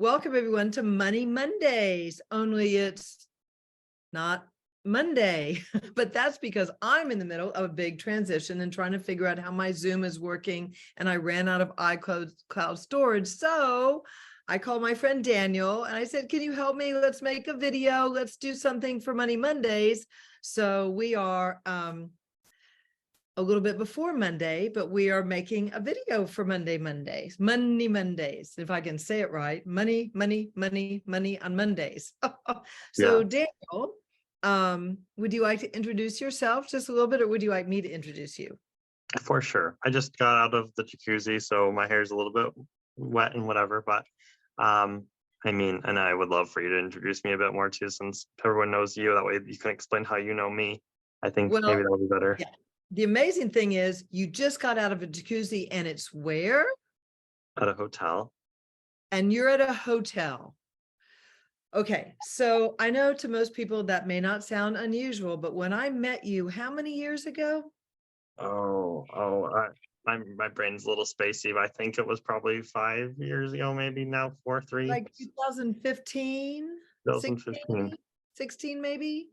Welcome everyone to Money Mondays, only it's not Monday, but that's because I'm in the middle of a big transition and trying to figure out how my Zoom is working, and I ran out of iCloud cloud storage. So I called my friend Daniel and I said, can you help me? Let's make a video. Let's do something for Money Mondays. So we are a little bit before Monday, but we are making a video for Money Mondays, if I can say it right. Money on Mondays. So Yeah, Daniel, would you like to introduce yourself just a little bit, or would you like me to introduce you? for sure. I just got out of the jacuzzi, so my hair's a little bit wet and whatever, but and I would love for you to introduce me a bit more too, since everyone knows you. That way you can explain how you know me. I think Well, maybe that'll be better. yeah. The amazing thing is you just got out of a jacuzzi, and it's where? At a hotel. And you're at a hotel. Okay, so I know to most people that may not sound unusual, but when I met you, how many years ago? My brain's a little spacey, but I think it was probably 5 years ago, maybe now 4, 3, Like 2015, 2015. 16, 16 maybe?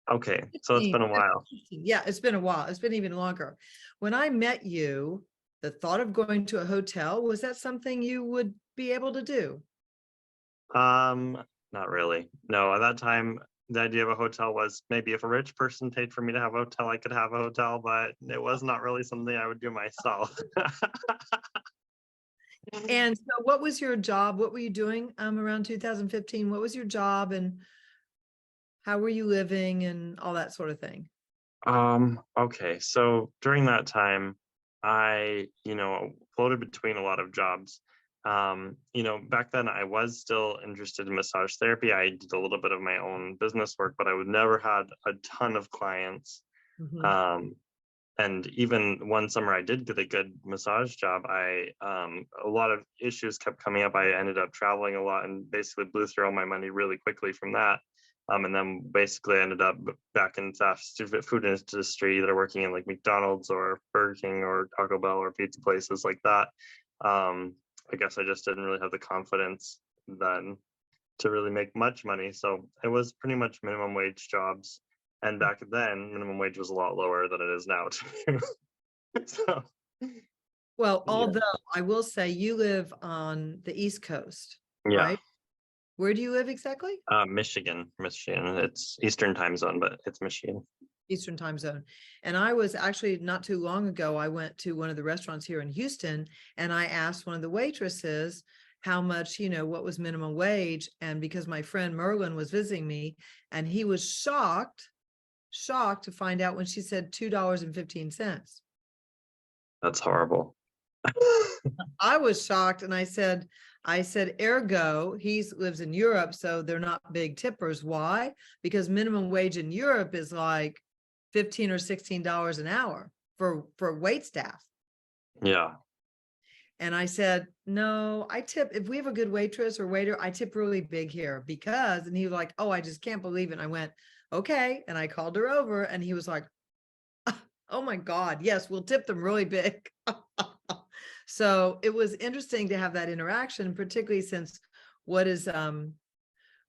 Okay, so it's 15, been a 15, while. 16. Yeah, it's been a while. It's been even longer. When I met you, the thought of going to a hotel, was that something you would be able to do? Not really. No, at that time, the idea of a hotel was maybe if a rich person paid for me to have a hotel, I could have a hotel, but it was not really something I would do myself. And so what was your job? What were you doing around 2015? What was your job, and how were you living and all that sort of thing? Okay, so during that time, I, floated between a lot of jobs. Back then I was still interested in massage therapy. I did a little bit of my own business work, but I would never had a ton of clients. Mhm. Um, and even one summer I did get a good massage job. A lot of issues kept coming up. I ended up traveling a lot and basically blew through all my money really quickly from that. And then basically ended up back in the fast food industry, either working in like McDonald's or Burger King or Taco Bell or pizza places like that. I guess I just didn't really have the confidence then to really make much money. So it was pretty much minimum wage jobs. And back then, minimum wage was a lot lower than it is now too. So Well, yeah, although I will say you live on the East Coast, yeah. right? Where do you live exactly? Michigan. It's Eastern time zone, but it's Michigan. Eastern time zone. And I was actually not too long ago, I went to one of the restaurants here in Houston, and I asked one of the waitresses how much, what was minimum wage. And because my friend Merlin was visiting me, and he was shocked to find out when she said $2.15. That's horrible. I was shocked, and I said, ergo, he lives in Europe, so they're not big tippers. Why? Because minimum wage in Europe is like $15 or $16 an hour for wait staff. Yeah. And I said, no, I tip, if we have a good waitress or waiter, I tip really big here because, and he was like, oh, I just can't believe it. And I went, okay. And I called her over, and he was like, oh my God, yes, we'll tip them really big. So it was interesting to have that interaction, particularly since what is one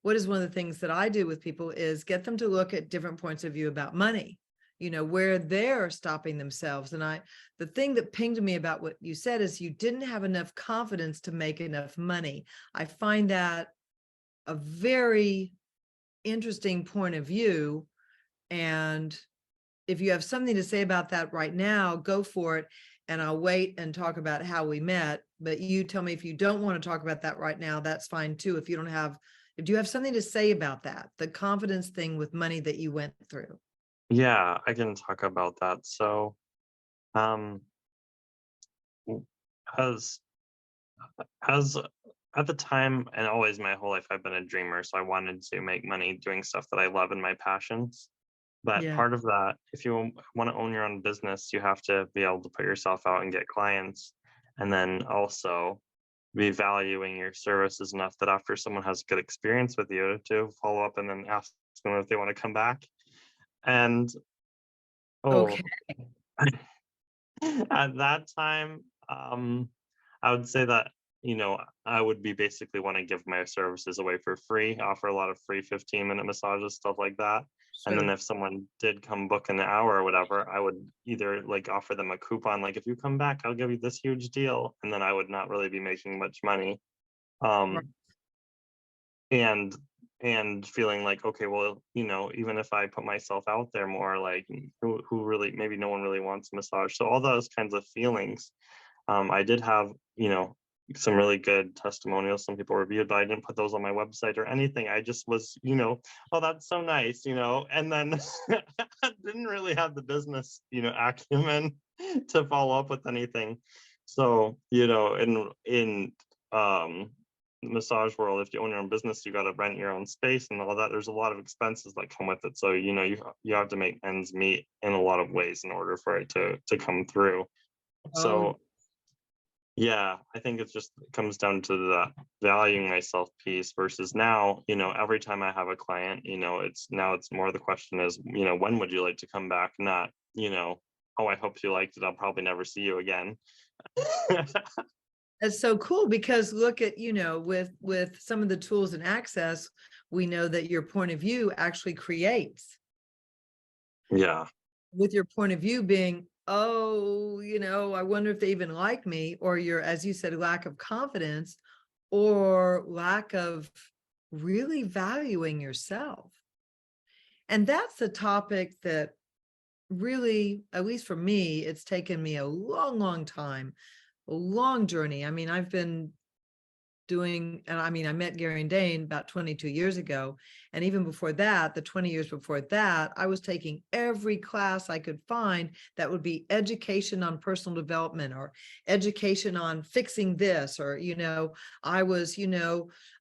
of the things that I do with people is get them to look at different points of view about money, where they're stopping themselves. And the thing that pinged me about what you said is you didn't have enough confidence to make enough money. I find that a very interesting point of view. And if you have something to say about that right now, go for it. And I'll wait and talk about how we met. But you tell me if you don't want to talk about that right now, that's fine too. If you have something to say about that, the confidence thing with money that you went through. Yeah, I can talk about that. So, um, as as at the time and always my whole life, I've been a dreamer. So I wanted to make money doing stuff that I love and my passions. But Yeah. part of that, if you want to own your own business, you have to be able to put yourself out and get clients. And then also be valuing your services enough that after someone has good experience with you to follow up and then ask them if they want to come back. And oh, Okay. at that time, I would say that I would be basically want to give my services away for free, offer a lot of free 15-minute massages, stuff like that. And then Sure. if someone did come book an hour or whatever, I would either like offer them a coupon, like if you come back, I'll give you this huge deal. And then I would not really be making much money. Right. Um, and feeling like, okay, well, even if I put myself out there more, like who really, maybe no one really wants a massage. So all those kinds of feelings. I did have, some really good testimonials, some people reviewed, but I didn't put those on my website or anything. I just was, oh, that's so nice, and then didn't really have the business, acumen to follow up with anything. So, in the massage world, if you own your own business, you got to rent your own space and all that. There's a lot of expenses that come with it. So, you have to make ends meet in a lot of ways in order for it to come through. Oh, So yeah, I think it just comes down to the valuing myself piece versus now, every time I have a client, it's more the question is, when would you like to come back? Not, oh, I hope you liked it. I'll probably never see you again. that's so cool because look at, with some of the tools and access, we know that your point of view actually creates. Yeah. With your point of view being, oh, I wonder if they even like me, or your, as you said, lack of confidence or lack of really valuing yourself. And that's the topic that really, at least for me, it's taken me a long, long time, a long journey. I mean, I've been doing, and I mean, I met Gary and Dane about 22 years ago. And even before that, the 20 years before that, I was taking every class I could find that would be education on personal development or education on fixing this, or, I was,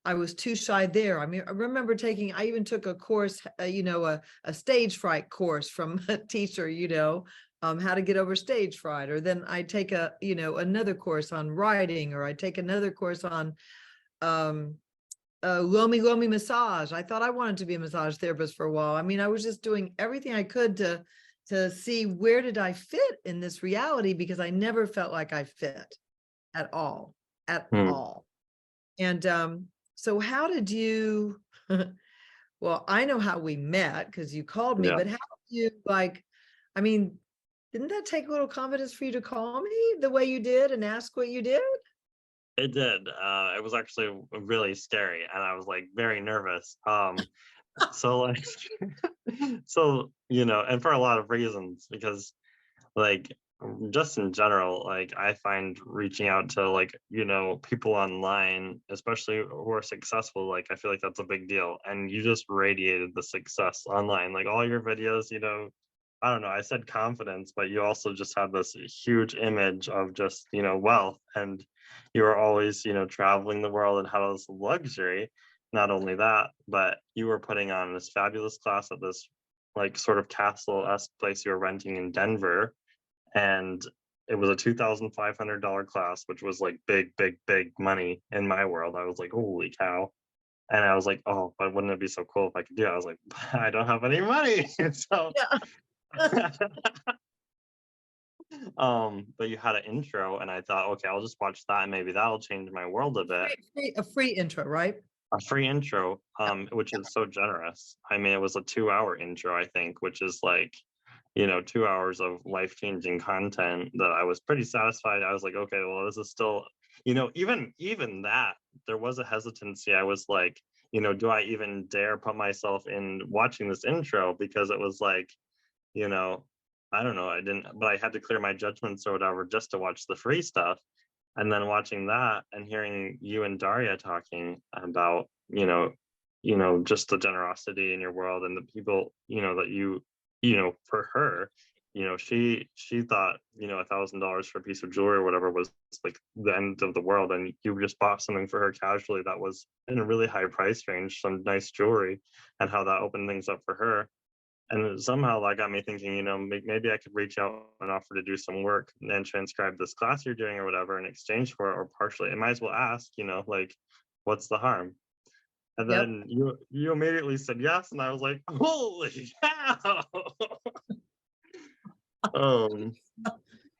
I was too shy there. I mean, I remember I even took a course, a stage fright course from a teacher, how to get over stage fright, or then I take another course on writing, or I take another course on um Lomi Lomi massage. I thought I wanted to be a massage therapist for a while. I mean, I was just doing everything I could to see where did I fit in this reality, because I never felt like I fit at all, at Hmm. all. And so how did you well, I know how we met because you called me, Yeah, but how did you, like, I mean, didn't that take a little confidence for you to call me the way you did and ask what you did? it did. It was actually really scary and I was like very nervous. So like, so, and for a lot of reasons, because like just in general, like I find reaching out to like people online, especially who are successful, like I feel like that's a big deal, and you just radiated the success online, like all your videos, I don't know, I said confidence, but you also just had this huge image of just wealth, and you were always traveling the world and had this luxury. Not only that, but you were putting on this fabulous class at this like sort of castle-esque place you were renting in Denver, and it was a $2,500 class, which was like big, big, big money in my world. I was like, holy cow. And I was like, oh, but wouldn't it be so cool if I could do it? I was like, I don't have any money. So, Yeah. but you had an intro, and I thought, okay, I'll just watch that, and maybe that'll change my world a bit. A free intro, right? A free intro, which is so generous. I mean, it was a 2-hour intro, I think, which is like, 2 hours of life-changing content that I was pretty satisfied. I was like, okay, well, this is still, even that, there was a hesitancy. I was like, do I even dare put myself in watching this intro? Because it was like, you know, I don't know, I didn't, but I had to clear my judgments or whatever just to watch the free stuff. And then watching that and hearing you and Daria talking about, just the generosity in your world and the people, that for her, she thought, $1,000 for a piece of jewelry or whatever was like the end of the world. And you just bought something for her casually that was in a really high price range, some nice jewelry, and how that opened things up for her. And somehow that got me thinking, maybe I could reach out and offer to do some work and transcribe this class you're doing or whatever in exchange for it, or partially. I might as well ask, like, what's the harm? And Yep. then you immediately said yes, and I was like, holy cow! um,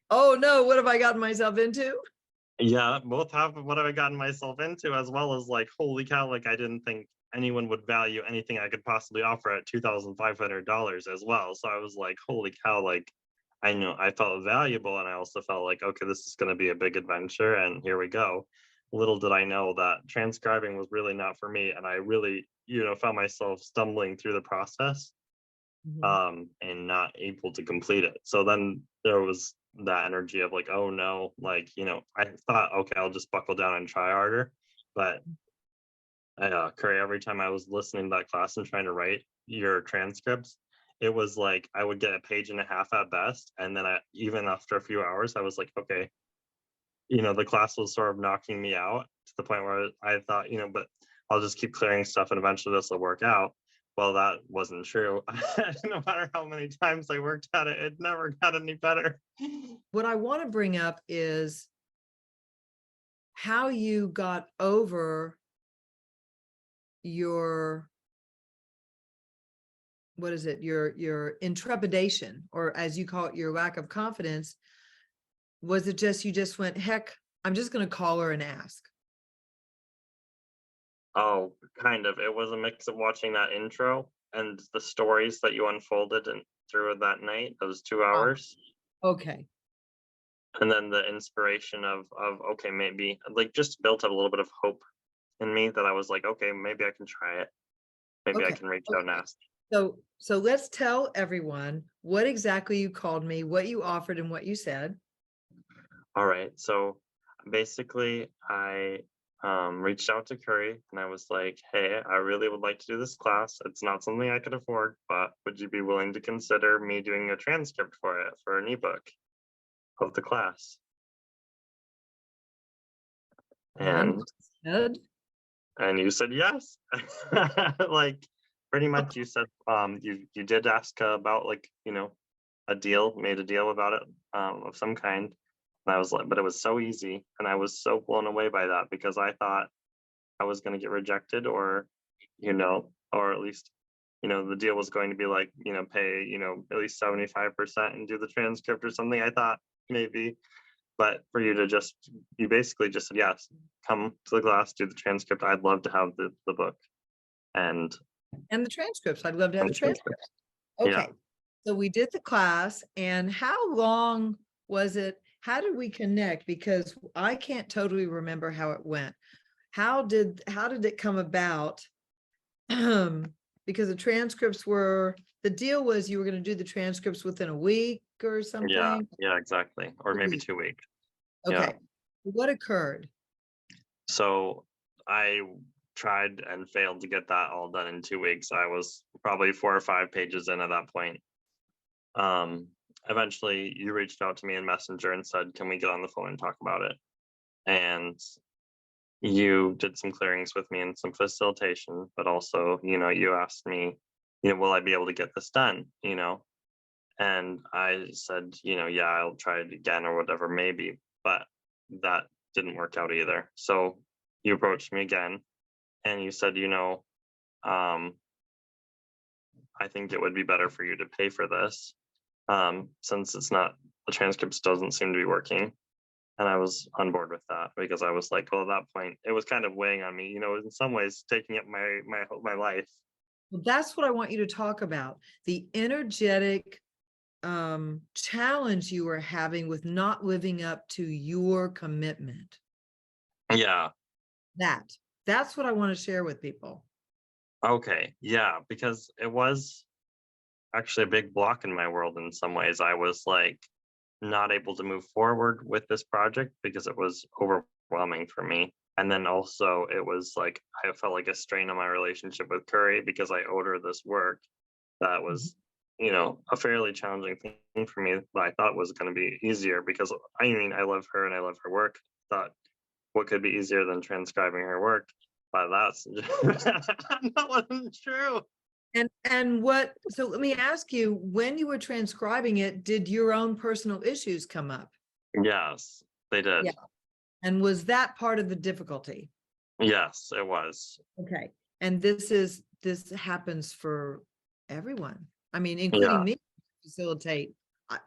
Oh no, what have I gotten myself into? Yeah, both have what have I gotten myself into, as well as like, holy cow, like I didn't think anyone would value anything I could possibly offer at $2,500 as well. So I was like, holy cow, like I know I felt valuable, and I also felt like, okay, this is gonna be a big adventure, and here we go. Little did I know that transcribing was really not for me, and I really, found myself stumbling through the process, Mhm. and not able to complete it. So then there was that energy of like, oh no, like, I thought, okay, I'll just buckle down and try harder. But Curry, every time I was listening to that class and trying to write your transcripts, it was like I would get a page and a half at best. And then even after a few hours, I was like, okay, the class was sort of knocking me out to the point where I thought, but I'll just keep clearing stuff and eventually this will work out. Well, that wasn't true. No matter how many times I worked at it, it never got any better. What I want to bring up is how you got over your, what is it, your intrepidation, or as you call it, your lack of confidence. Was it just you just went, heck, I'm just going to call her and ask? Oh, kind of. It was a mix of watching that intro and the stories that you unfolded and through that night, those 2 hours. Okay. And then the inspiration of okay, maybe like just built up a little bit of hope in me that I was like, okay, maybe I can try it. Maybe I Okay. can reach out and Okay. ask. So let's tell everyone what exactly you called me, what you offered, and what you said. All right. So basically, I reached out to Curry and I was like, hey, I really would like to do this class. It's not something I could afford, but would you be willing to consider me doing a transcript for it for an ebook of the class? And And said, you said yes. Like pretty much you said you did ask about like, a deal, made a deal about it of some kind. And I was like, but it was so easy. And I was so blown away by that because I thought I was going to get rejected or at least, the deal was going to be like, pay, at least 75% and do the transcript or something. I thought maybe, but for you to you basically just said, yes, come to the class, do the transcript. I'd love to have the book and, and the transcripts. I'd love to have and the the transcript. transcripts. Yeah. Okay. So we did the class, and how long was it? How did we connect? Because I can't totally remember how it went. How did it come about? Because the transcripts were, the deal was you were going to do the transcripts within a week or Yeah. something. Yeah, exactly. Or A maybe week. 2 weeks. Yeah. Okay. What occurred? So I tried and failed to get that all done in 2 weeks. I was probably 4 or 5 pages in at that point. Um, Eventually, you reached out to me in Messenger and said, "Can we get on the phone and talk about it?" And you did some clearings with me and some facilitation, but also, you asked me, will I be able to get this done? And I said, yeah, I'll try it again or whatever, maybe, but that didn't work out either. So you approached me again and you said, um, I think it would be better for you to pay for this, since the transcripts doesn't seem to be working. And I was on board with that because I was like, well, at that point, it was kind of weighing on me, in some ways, taking up my life. Well, that's what I want you to talk about. The energetic challenge you were having with not living up to your commitment. Yeah. That's what I want to share with people. Okay. Yeah. Because it was actually a big block in my world in some ways. I was like not able to move forward with this project because it was overwhelming for me. And then also it was like I felt like a strain on my relationship with Curry because I owed her this work that Mhm. was, a fairly challenging thing for me, but I thought was going to be easier because I love her and I love her work. Thought what could be easier than transcribing her work? But that's that wasn't true. And what, so let me ask you, when you were transcribing it, did your own personal issues come up? Yes, they Yeah. did. And was that part of the difficulty? Yes, it was. Okay. And this happens for everyone. I mean, Yeah. including me, facilitate.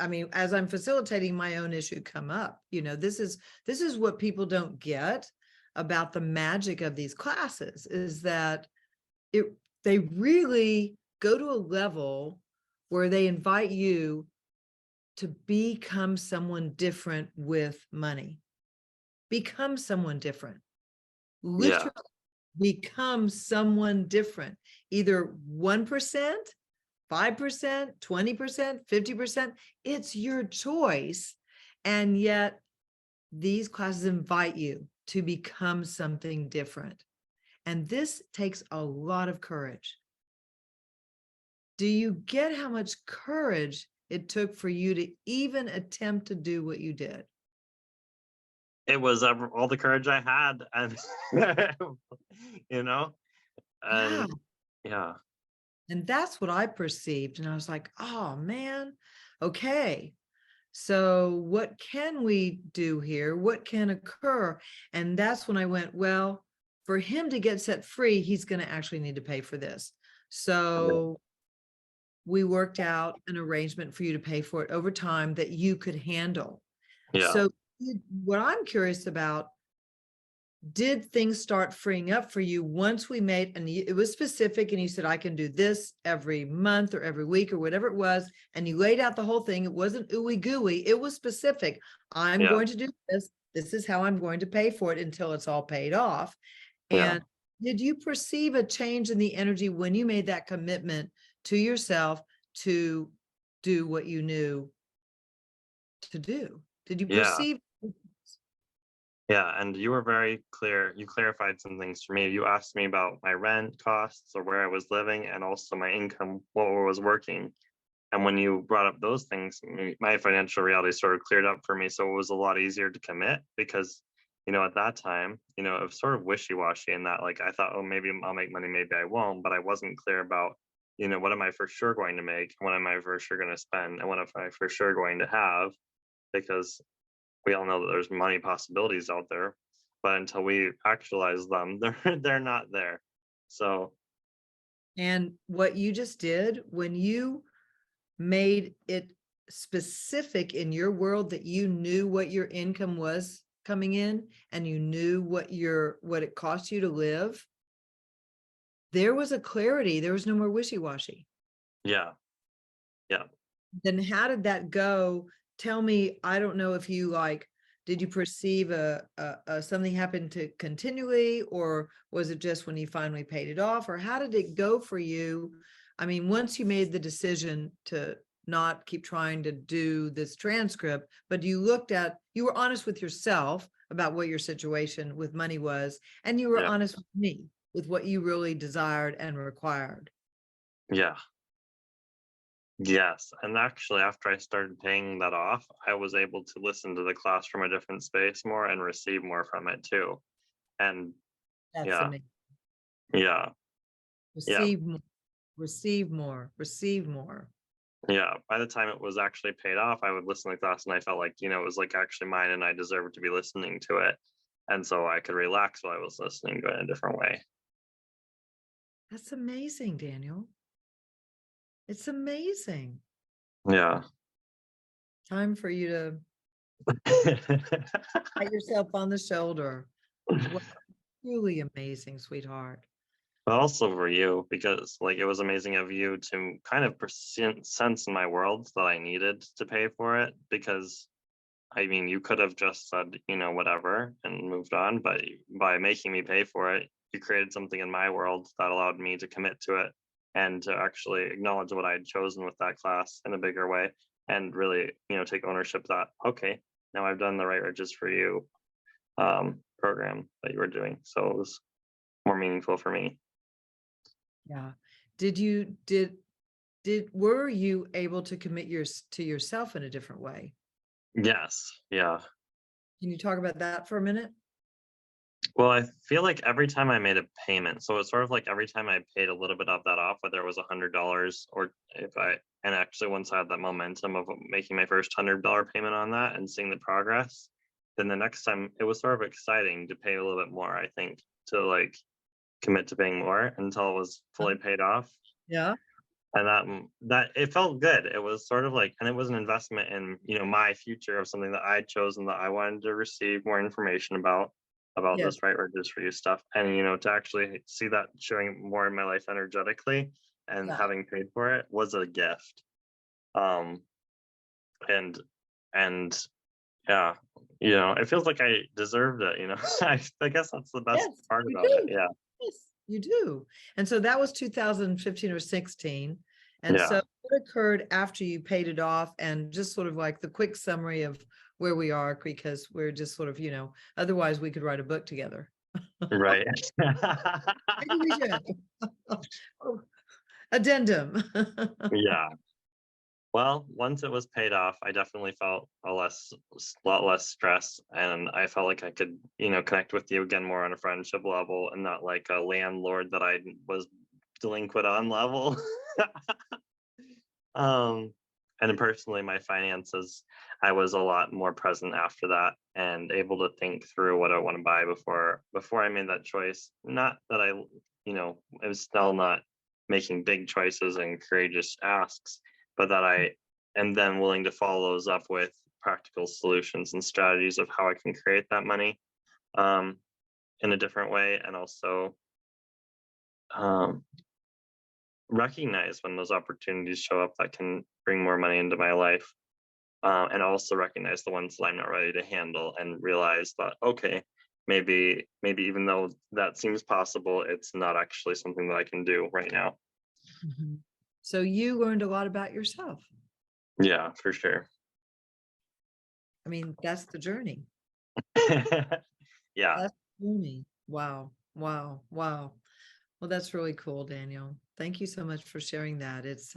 I mean, as I'm facilitating my own issue come up, this is what people don't get about the magic of these classes, is that it they really go to a level where they invite you to become someone different with money. Become someone different. Yeah. Literally become someone different. Either 1%, 5%, 20%, 50%. It's your choice. And yet these classes invite you to become something different. And this takes a lot of courage. Do you get how much courage it took for you to even attempt to do what you did? It was all the courage I had, and you know, Yeah. and yeah, And that's what I perceived. And I was like, oh man, okay. So what can we do here? What can occur? And that's when I went, well, for him to get set free, he's going to actually need to pay for this. So we worked out an arrangement for you to pay for it over time that you could handle. yeah, So what I'm curious about, did things start freeing up for you once we made, and it was specific, and you said, I can do this every month or every week or whatever it was, and you laid out the whole thing. It wasn't ooey gooey. It was specific. I'm yeah, going to do this. This is how I'm going to pay for it until it's all paid off. yeah. And did you perceive a change in the energy when you made that commitment to yourself to do what you knew to do? Did you Yeah, perceive? yeah, and you were very clear. You clarified some things for me. You asked me about my rent costs or where I was living, and also my income, what I was working. And when you brought up those things, my financial reality sort of cleared up for me. So it was a lot easier to commit because, at that time, it was sort of wishy-washy in that, like, I thought, oh, maybe I'll make money, maybe I won't, but I wasn't clear about, what am I for sure going to make? What am I for sure going to spend? And what am I for sure going to have? Because we all know that there's money possibilities out there, but until we actualize them, they're not there. So And what you just did when you made it specific in your world that you knew what your income was coming in and you knew what it cost you to live, there was a clarity. There was no more wishy-washy. yeah, yeah, Then how did that go? Tell me, I don't know if you did you perceive something happened to continually, or was it just when you finally paid it off, or how did it go for you? I mean, once you made the decision to not keep trying to do this transcript, but you were honest with yourself about what your situation with money was, and you were yeah, honest with me with what you really desired and required. yeah. Yes, and actually, after I started paying that off, I was able to listen to the class from a different space more and receive more from it too. And That's yeah, amazing. yeah, yeah, Receive more, receive more, receive more. yeah. By the time it was actually paid off, I would listen to the class and I felt like, it was like actually mine and I deserved to be listening to it. And so I could relax while I was listening to it in a different way. That's amazing, Daniel. It's amazing. Yeah. Time for you to pat yourself on the shoulder. Wow, truly amazing, sweetheart. But also for you, because like it was amazing of you to kind of sense in my world that I needed to pay for it. Because I mean, you could have just said, whatever and moved on, but by making me pay for it, you created something in my world that allowed me to commit to it and to actually acknowledge what I had chosen with that class in a bigger way and really, take ownership that, okay, now I've done the Right Riches for You program that you were doing. So it was more meaningful for me. Yeah. Were you able to commit to yourself in a different way? Yes. Yeah. Can you talk about that for a minute? Well, I feel like every time I made a payment, so it's sort of like every time I paid a little bit of that off, whether it was $100 or and actually once I had that momentum of making my first $100 payment on that and seeing the progress, then the next time it was sort of exciting to pay a little bit more, I think, to like commit to paying more until it was fully paid off. Yeah. And that it felt good. It was sort of like, and it was an investment in, my future of something that I'd chosen that I wanted to receive more information about Yes. this right orders for you stuff. And to actually see that showing more in my life energetically and Yeah. having paid for it was a gift. Um and and yeah, it feels like I deserved it. I guess that's the best Yes, part you about it. do. Yeah. Yes, you do. And so that was 2015 or 16. And Yeah. so what occurred after you paid it off, and just sort of like the quick summary of where we are, because we're just sort of, otherwise we could write a book together. Right. Maybe we should. Oh, addendum. Yeah. Well, once it was paid off, I definitely felt lot less stress, and I felt like I could, connect with you again more on a friendship level, and not like a landlord that I was delinquent on level. um, and then personally, my finances, I was a lot more present after that, and able to think through what I want to buy before I made that choice. Not that I was still not making big choices and courageous asks, but that I am then willing to follow those up with practical solutions and strategies of how I can create that money um, in a different way, and also um, recognize when those opportunities show up that can bring more money into my life, and also recognize the ones that I'm not ready to handle, and realize that, okay, maybe even though that seems possible, it's not actually something that I can do right now. Mhm. So you learned a lot about yourself. Yeah, for sure. I mean, that's the journey. Yeah. That's the journey. Wow. Wow. Wow. Well, that's really cool, Daniel. Thank you so much for sharing that. It's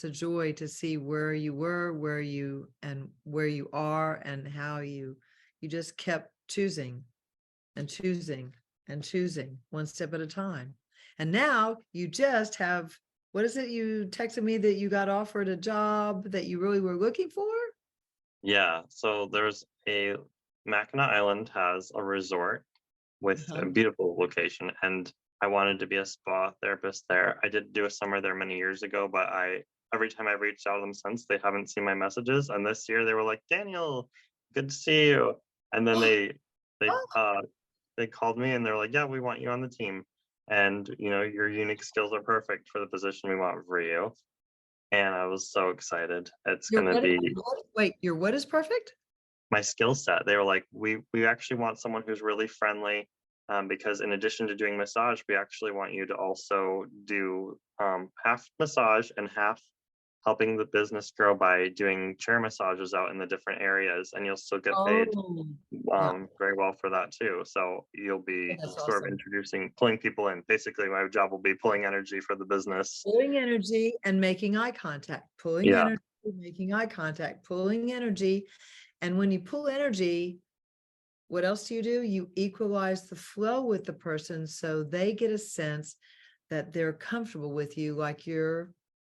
a joy to see where you were, where you are, and how you just kept choosing and choosing and choosing one step at a time. And now you just have, what is it? You texted me that you got offered a job that you really were looking for? Yeah. So there's Mackinac Island has a resort with a Uh-huh. beautiful location, and I wanted to be a spa therapist there. I did do a summer there many years ago, but every time I've reached out to them since, they haven't seen my messages. And this year they were like, Daniel, good to see you. And then they Oh, uh they called me and they're like, yeah, we want you on the team. And your unique skills are perfect for the position we want for you. And I was so excited. It's your gonna what, be wait, your what is perfect? my skill set. They were like, we actually want someone who's really friendly, because in addition to doing massage, we actually want you to also do half massage and half helping the business grow by doing chair massages out in the different areas, and you'll still get paid Oh, yeah. very well for that too. So you'll Oh, be that's sort of awesome. pulling people in. Basically, my job will be pulling energy for the business. Pulling energy and making eye contact, pulling Yeah, energy, making eye contact, pulling energy. And when you pull energy, what else do? You equalize the flow with the person so they get a sense that they're comfortable with you, like you're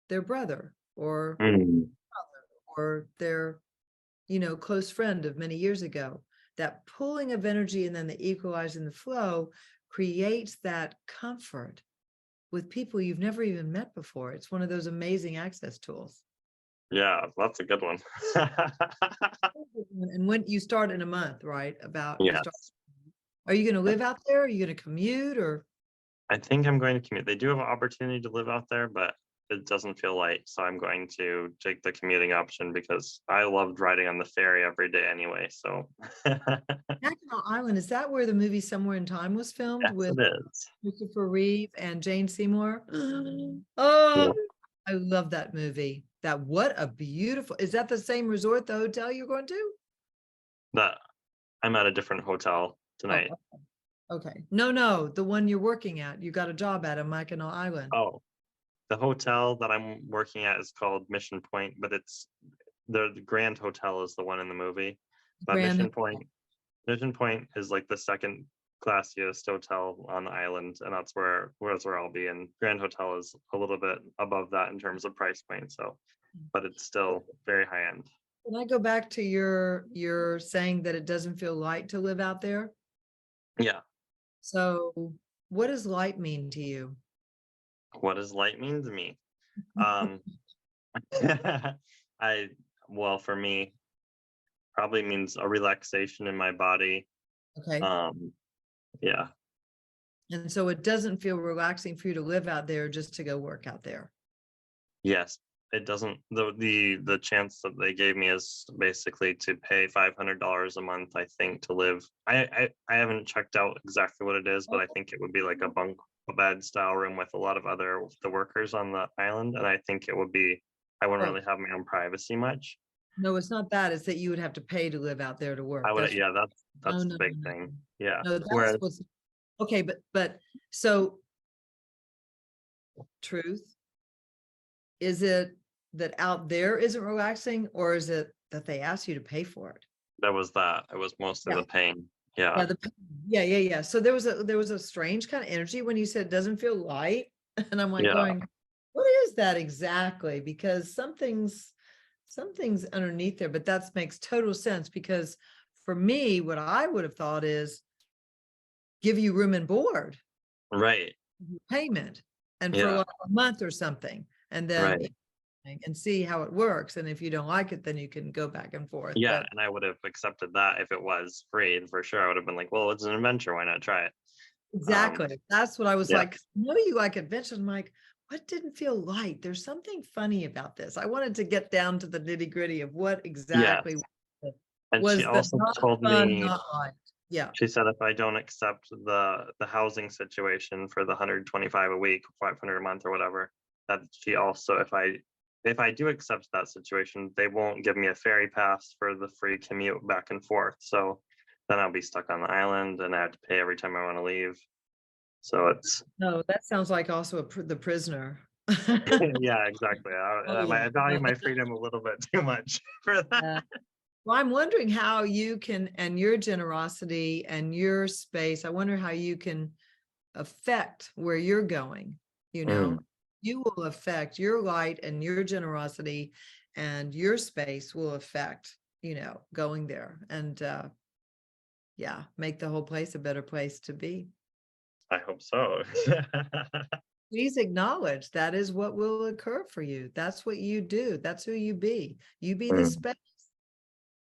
their brother mm, or their, close friend of many years ago. That pulling of energy and then the equalizing the flow creates that comfort with people you've never even met before. It's one of those amazing access tools. yeah, that's a good one. And when you start in a month, right? You start. Yes. Are you going to live out there? Are you going to commute or? I think I'm going to commute. They do have an opportunity to live out there, but it doesn't feel right. So I'm going to take the commuting option because I loved riding on the ferry every day anyway. So Mackinac Island, is that where the movie Somewhere in Time was filmed yes, with it is. Christopher Reeve and Jane Seymour? Yeah. Oh, I love that movie. What a beautiful, is that the same resort, the hotel you're going to? That I'm at a different hotel Oh, tonight. okay. No, no, the one you're working at. You got a job at Mackinac Island. Oh, the hotel that I'm working at is called Mission Point, but it's the Grand Hotel is the one in the movie. But Grand. Mission Point is like the second classiest hotel on the island, and that's where I'll be. And Grand Hotel is a little bit above that in terms of price point. So, but it's still very high end. Can I go back to your saying that it doesn't feel light to live out there? Yeah. So what does light mean to you? What does light mean to me? Um, I, well, for me, probably means a relaxation in my body. Okay. Um, yeah, And so it doesn't feel relaxing for you to live out there just to go work out there. yes. It doesn't, the chance that they gave me is basically to pay $500 a month, I think, to live. I haven't checked out exactly what it is, but I think it would be like a bunk bed style room with a lot of the workers on the island. And I think it would be, I wouldn't Oh, really have my own privacy much. no, it's not that. It's that you would have to pay to live out there to I work. would, That's yeah, no, that's the no, big no, thing. no. Yeah. No, that's Whereas, what's okay, but so truth, is it that out there isn't relaxing, or is it that they ask you to pay for it? that. It was mostly Yeah. the pain. Yeah, Yeah. yeah. So there was a strange kind of energy when you said it doesn't feel light. And I'm like Yeah. going, what is that exactly? Because something's underneath there, but that makes total sense because for me, what I would have thought is give you room and board Right. payment and for Yeah. like a month or something, and then Right. and see how it works. And if you don't like it, then you can go back and forth. Yeah. But And I would have accepted that if it was free. And for sure, I would have been like, well, it's an adventure. Why not try it? Um, exactly. That's what I was yeah. like. I know you like adventures. I'm like, what didn't feel light? There's something funny about this. I wanted to get down to the nitty gritty of what exactly Yes. And she was the also not told fun, me, not light. Yeah. she said if I don't accept the housing situation for the 125 a week, 500 a month or whatever, that she also, if I do accept that situation, they won't give me a ferry pass for the free commute back and forth. So then I'll be stuck on the island and I have to pay every time I want to leave. So it's No, that sounds like also the prisoner. yeah, exactly. I value my freedom a little bit too much for that. Yeah. Well, I'm wondering how you can, and your generosity and your space, I wonder how you can affect where you're going, you know? Mm, You will affect your light and your generosity and your space will affect, going there and yeah, make the whole place a better place to be. I hope so. Please acknowledge that is what will occur for you. That's what you do. That's who you be. You be the Mm, space.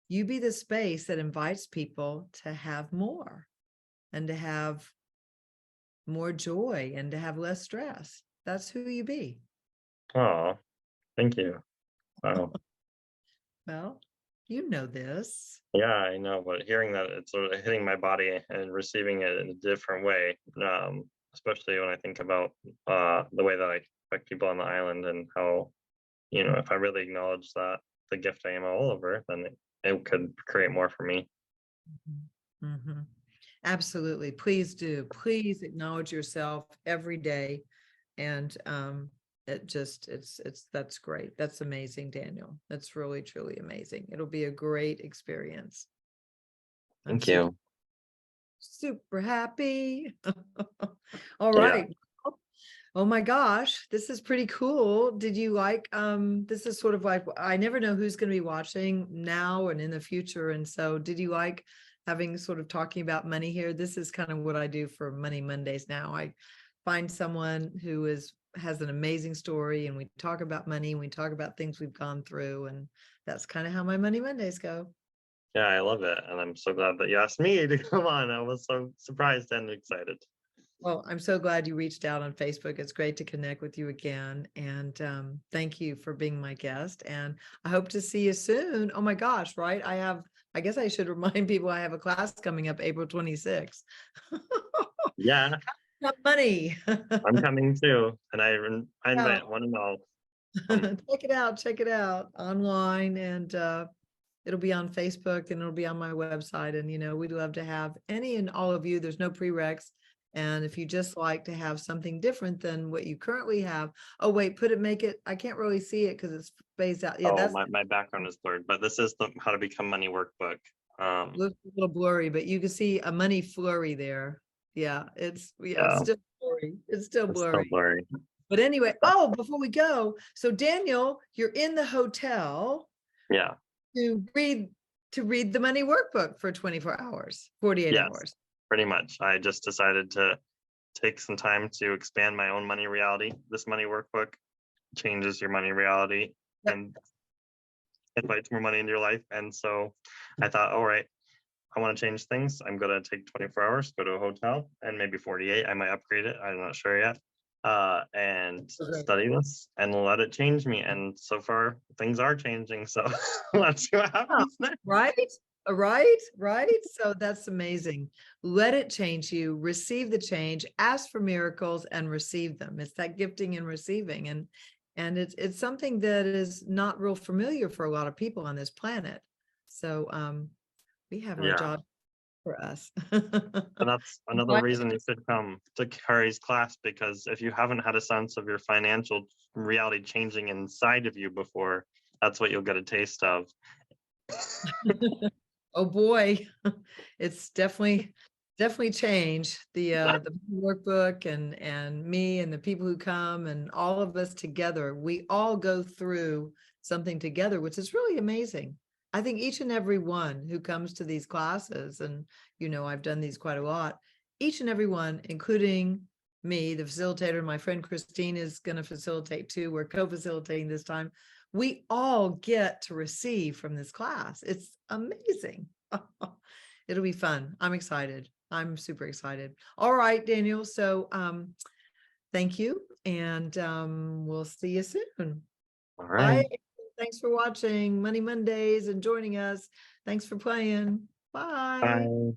You be the space that invites people to have more and to have more joy and to have less stress. That's who you be. oh, thank you. Wow. Well, you know this. Yeah, I know, but hearing that it's sort of hitting my body and receiving it in a different way, especially when I think about the way that I affect people on the island and how, if I really acknowledge that the gift I am all over, then it could create more for me. Mhm. Absolutely. Please do. Please acknowledge yourself every day. And that's great. That's amazing, Daniel. That's really, truly amazing. It'll be a great experience. I'm Thank super, you. super happy. All Yeah. right. Oh my gosh, this is pretty cool. Did you like this is sort of like I never know who's going to be watching now and in the future. And so did you like having sort of talking about money here? This is kind of what I do for Money Mondays now. I find someone who has an amazing story and we talk about money and we talk about things we've gone through, and that's kind of how my Money Mondays go. Yeah, I love it. And I'm so glad that you asked me to come on. I was so surprised and excited. Well, I'm so glad you reached out on Facebook. It's great to connect with you again. And thank you for being my guest. And I hope to see you soon. Oh my gosh, right? I guess I should remind people I have a class coming up April 26th. Yeah, Not money. I'm coming too. And I Yeah. invite one and all. Check it out online. And it'll be on Facebook and it'll be on my website. And, we'd love to have any and all of you. There's no prereqs. And if you just like to have something different than what you currently have, oh, wait, I can't really see it because it's spaced out. Yeah, Oh, that's my background is blurred, but this is the How to Become Money workbook. looks a little blurry, but you can see a money flurry there. Yeah, it's Yeah, still blurry. It's still it's still blurry. blurry. But anyway, before we go, so Daniel, you're in the hotel Yeah, to read the money workbook for 24 hours, 48 yes, hours. pretty much. I just decided to take some time to expand my own money reality. This money workbook changes your money reality Yep. and invites more money into your life. And so I thought, all right, I want to change things. I'm going to take 24 hours, go to a hotel, and maybe 48. I might upgrade it. I'm not sure yet. And Okay. study this and let it change me. And so far, things are changing. So let's see what Yeah, happens next. right? Right. So that's amazing. Let it change you, receive the change, ask for miracles and receive them. It's that gifting and receiving. And it's something that is not real familiar for a lot of people on this planet. So we have our Yeah. job for us. And that's another Right. reason you should come to Carrie's class, because if you haven't had a sense of your financial reality changing inside of you before, that's what you'll get a taste of. Oh boy, it's definitely changed the workbook and me and the people who come and all of us together. We all go through something together, which is really amazing. I think each and every one who comes to these classes, and I've done these quite a lot, each and every one, including me, the facilitator, my friend Christine is going to facilitate too. We're co-facilitating this time. We all get to receive from this class. It's amazing. It'll be fun. I'm excited. I'm super excited. All right, Daniel. So thank you. And we'll see you soon. All Bye. right. Thanks for watching Money Mondays and joining us. Thanks for playing. Bye. Bye.